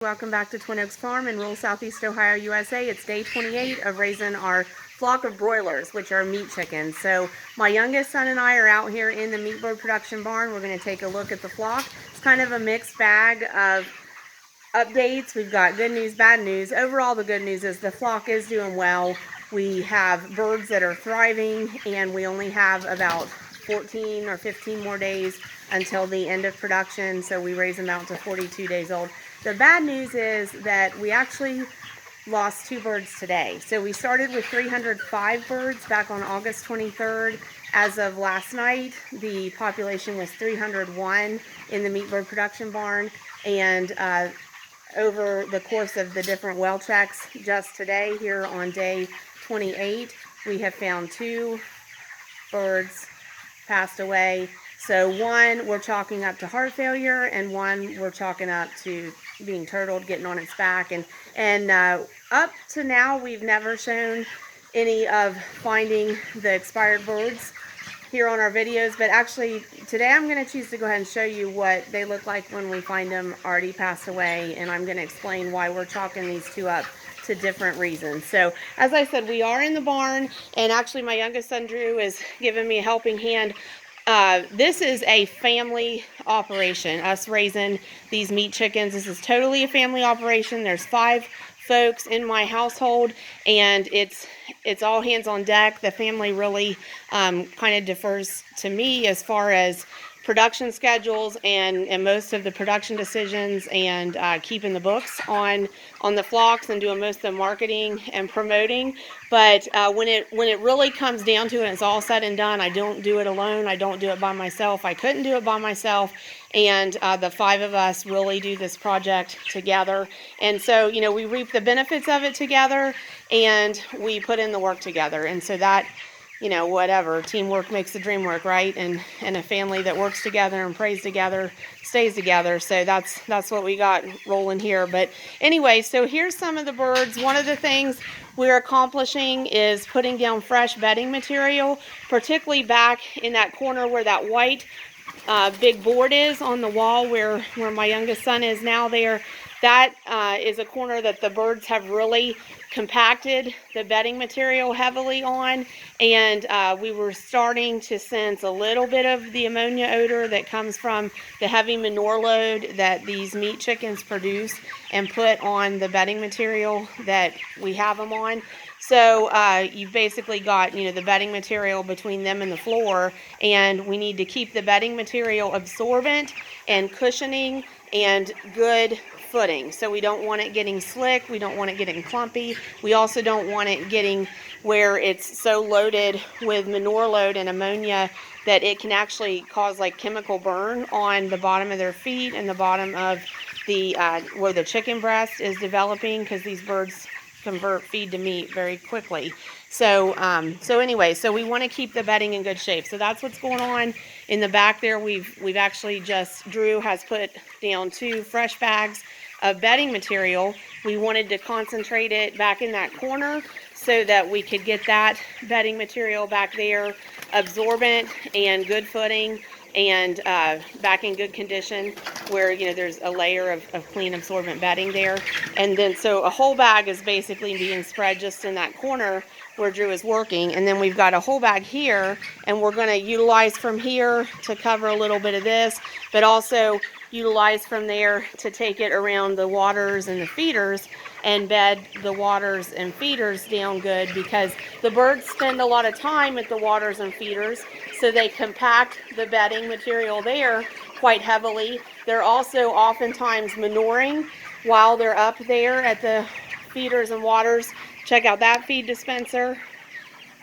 Welcome back to Twin Oaks Farm in rural Southeast Ohio, USA. It's day 28 of raising our flock of broilers, which are meat chickens. So my youngest son and I are out here in the meat bird production barn. We're going to take a look at the flock. It's kind of a mixed bag of updates. We've got good news, bad news. Overall, the good news is the flock is doing well. We have birds that are thriving, and we only have about 14 or 15 more days until the end of production, so we raise them out to 42 days old. The bad news is that we actually lost 2 birds today. So we started with 305 birds back on August 23rd. As of last night, the population was 301 in the meat bird production barn, and over the course of the different well checks just today, here on day 28, we have found 2 birds passed away. So one we're chalking up to heart failure, and one we're chalking up to being turtled, getting on its back. And up to now, we've never shown any of finding the expired birds here on our videos, but actually today I'm going to choose to go ahead and show you what they look like when we find them already passed away, and I'm going to explain why we're chalking these 2 up to different reasons. So as I said, we are in the barn, and actually my youngest son Drew is giving me a helping hand. This is a family operation, us raising these meat chickens. This is totally a family operation. There's 5 folks in my household, and it's all hands on deck. The family really kind of defers to me as far as production schedules and most of the production decisions, and keeping the books on the flocks and doing most of the marketing and promoting. But when it really comes down to it and it's all said and done, I don't do it alone. I don't do it by myself. I couldn't do it by myself. And the 5 of us really do this project together. And so, you know, we reap the benefits of it together, and we put in the work together. And so that, you know, whatever, teamwork makes the dream work, right? And a family that works together and prays together stays together. So that's what we got rolling here. But anyway, so here's some of the birds. One of the things we're accomplishing is putting down fresh bedding material, particularly back in that corner where that white big board is on the wall where my youngest son is now there. That is a corner that the birds have really compacted the bedding material heavily on, and we were starting to sense a little bit of the ammonia odor that comes from the heavy manure load that these meat chickens produce and put on the bedding material that we have them on. So you've basically got, you know, the bedding material between them and the floor, and we need to keep the bedding material absorbent and cushioning and good footing. So we don't want it getting slick, we don't want it getting clumpy, we also don't want it getting where it's so loaded with manure load and ammonia that it can actually cause like chemical burn on the bottom of their feet and the bottom of the where the chicken breast is developing, because these birds convert feed to meat very quickly. So anyway, so we want to keep the bedding in good shape. So that's what's going on in the back there. We've actually just, Drew has put down 2 fresh bags of bedding material. We wanted to concentrate it back in that corner so that we could get that bedding material back there absorbent and good footing, and back in good condition where, you know, there's a layer of clean absorbent bedding there. And then so a whole bag is basically being spread just in that corner where Drew is working, and then we've got a whole bag here, and we're going to utilize from here to cover a little bit of this, but also utilize from there to take it around the waters and the feeders and bed the waters and feeders down good, because the birds spend a lot of time at the waters and feeders, so they compact the bedding material there quite heavily. They're also oftentimes manuring while they're up there at the feeders and waters. Check out that feed dispenser.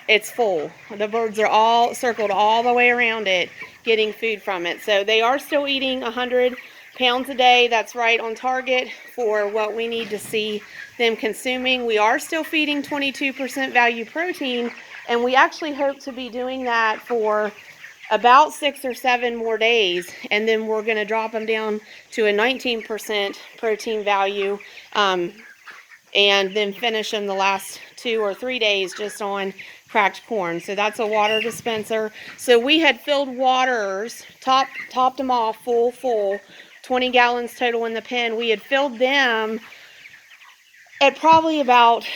It's full. The birds are all circled all the way around it, getting food from it. So they are still eating 100 pounds a day. That's right on target for what we need to see them consuming. We are still feeding 22% value protein, and we actually hope to be doing that for about 6 or 7 more days, and then we're going to drop them down to a 19% protein value, and then finish them the last 2 or 3 days just on cracked corn. So that's a water dispenser. So we had filled waters, topped them off full 20 gallons total in the pen. We had filled them at probably about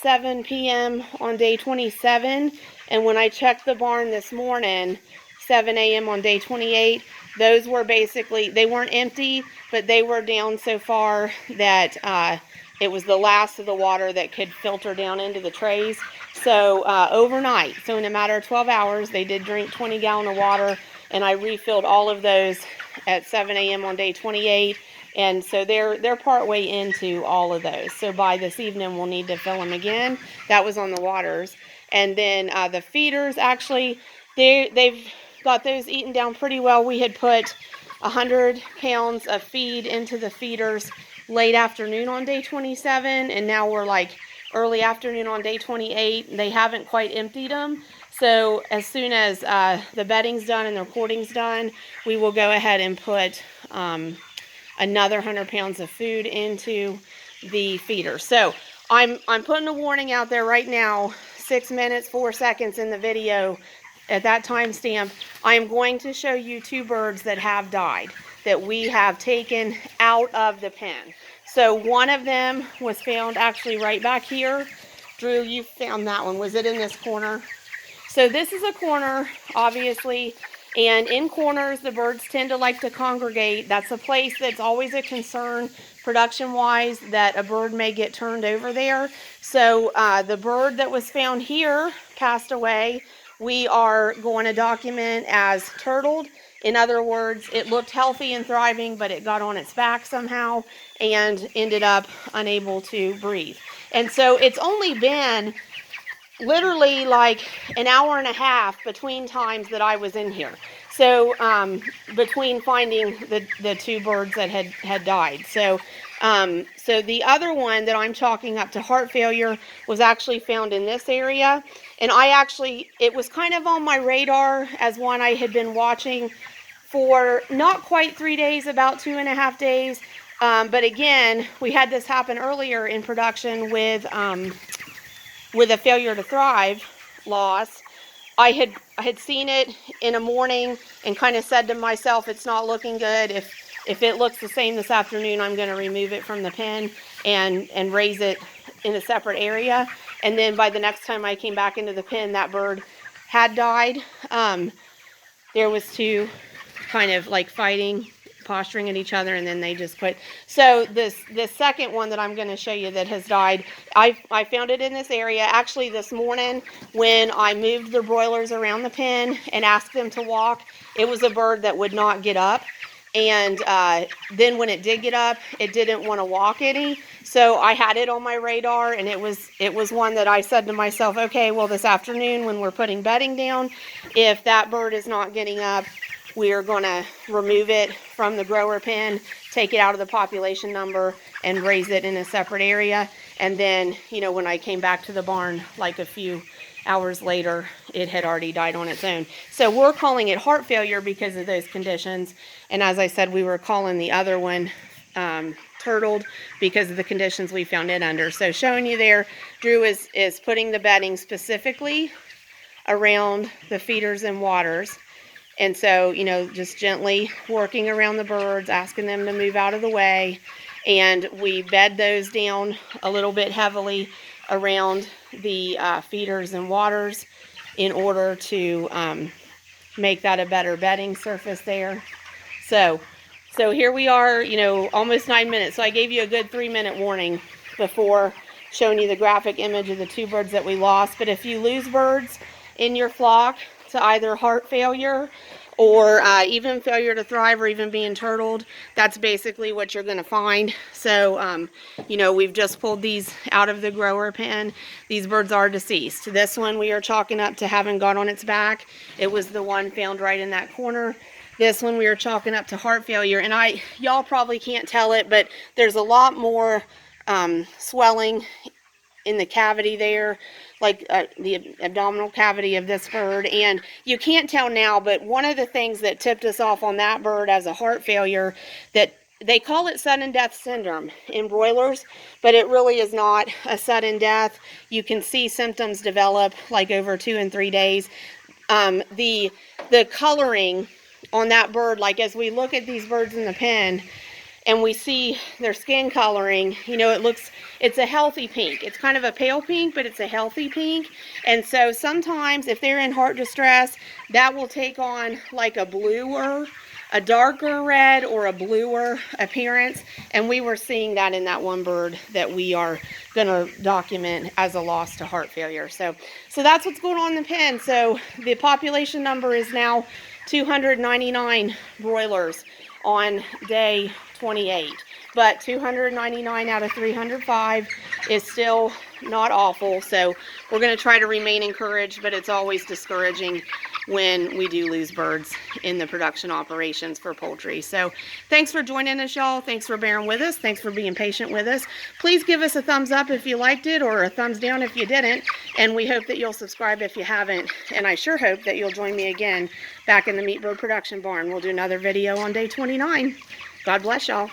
7 p.m. on day 27, and when I checked the barn this morning, 7 a.m. on day 28, those were basically, they weren't empty, but they were down so far that it was the last of the water that could filter down into the trays. So overnight, so in a matter of 12 hours, they did drink 20 gallons of water, and I refilled all of those at 7 a.m. on day 28. And so they're part way into all of those. So by this evening, we'll need to fill them again. That was on the waters. And then the feeders, actually, they've got those eaten down pretty well. We had put 100 pounds of feed into the feeders late afternoon on day 27. And now we're like early afternoon on day 28. They haven't quite emptied them. So as soon as the bedding's done and the recording's done, we will go ahead and put another 100 pounds of food into the feeder. So I'm putting a warning out there right now, 6 minutes, 4 seconds in the video. At that timestamp, I am going to show you 2 birds that have died, that we have taken out of the pen. So one of them was found actually right back here. Drew, you found that one. Was it in this corner? So this is a corner, obviously. And in corners, the birds tend to like to congregate. That's a place that's always a concern production-wise, that a bird may get turned over there. So the bird that was found here passed away. We are going to document as turtled. In other words, it looked healthy and thriving, but it got on its back somehow and ended up unable to breathe. And so it's only been literally like an hour and a half between times that I was in here. So between finding the 2 birds that had died. So so the other one that I'm chalking up to heart failure was actually found in this area. And it was kind of on my radar as one I had been watching for not quite 3 days, about 2.5 days. But again, we had this happen earlier in production with a failure to thrive loss. I had seen it in a morning and kind of said to myself, it's not looking good. If it looks the same this afternoon, I'm going to remove it from the pen and raise it in a separate area. And then by the next time I came back into the pen, that bird had died. There was 2 kind of like fighting, posturing at each other, and then they just quit. So this second one that I'm going to show you that has died, I found it in this area actually this morning when I moved the broilers around the pen and asked them to walk. It was a bird that would not get up, and then when it did get up, it didn't want to walk any. So I had it on my radar, and it was one that I said to myself, okay, well, this afternoon when we're putting bedding down, if that bird is not getting up, we are going to remove it from the grower pen, take it out of the population number, and raise it in a separate area. And then, you know, when I came back to the barn, like a few hours later, it had already died on its own. So we're calling it heart failure because of those conditions. And as I said, we were calling the other one turtled because of the conditions we found it under. So showing you there, Drew is putting the bedding specifically around the feeders and waters. And so, you know, just gently working around the birds, asking them to move out of the way. And we bed those down a little bit heavily around the feeders and waters in order to make that a better bedding surface there. So here we are, you know, almost 9 minutes. So I gave you a good 3-minute warning before showing you the graphic image of the 2 birds that we lost. But if you lose birds in your flock to either heart failure or even failure to thrive or even being turtled, that's basically what you're going to find. So, you know, we've just pulled these out of the grower pen. These birds are deceased. This one we are chalking up to having gone on its back. It was the one found right in that corner. This one we are chalking up to heart failure. And y'all probably can't tell it, but there's a lot more swelling in the cavity there, like the abdominal cavity of this bird. And you can't tell now, but one of the things that tipped us off on that bird as a heart failure, that they call it sudden death syndrome in broilers, but it really is not a sudden death. You can see symptoms develop like over 2 and 3 days. The coloring on that bird, like as we look at these birds in the pen and we see their skin coloring, you know, it's a healthy pink. It's kind of a pale pink, but it's a healthy pink. And so sometimes if they're in heart distress, that will take on like a bluer, a darker red or a bluer appearance. And we were seeing that in that one bird that we are going to document as a loss to heart failure. So that's what's going on in the pen. So the population number is now 299 broilers on day 28, but 299 out of 305 is still not awful. So we're going to try to remain encouraged, but it's always discouraging when we do lose birds in the production operations for poultry. So thanks for joining us, y'all. Thanks for bearing with us. Thanks for being patient with us. Please give us a thumbs up if you liked it, or a thumbs down if you didn't. And we hope that you'll subscribe if you haven't. And I sure hope that you'll join me again back in the meat bird production barn. We'll do another video on day 29. God bless y'all.